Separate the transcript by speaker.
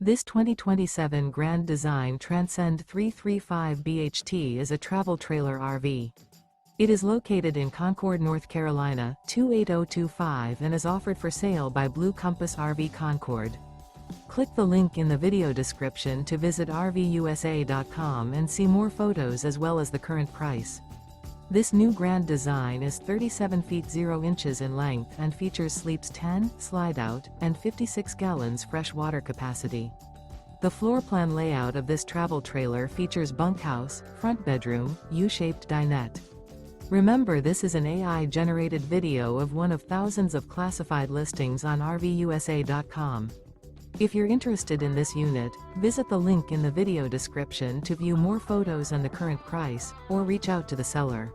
Speaker 1: This 2027 Grand Design Transcend 335 BHT is a travel trailer RV. It is located in Concord, North Carolina, 28025 and is offered for sale by Blue Compass RV Concord. Click the link in the video description to visit RVUSA.com and see more photos as well as the current price. This new Grand Design is 37 feet 0 inches in length and features sleeps 10, Slideout, and 56 gallons fresh water capacity. The floor plan layout of this travel trailer features bunkhouse, front bedroom, U-shaped dinette. Remember, this is an AI-generated video of one of thousands of classified listings on RVUSA.com. If you're interested in this unit, visit the link in the video description to view more photos and the current price, or reach out to the seller.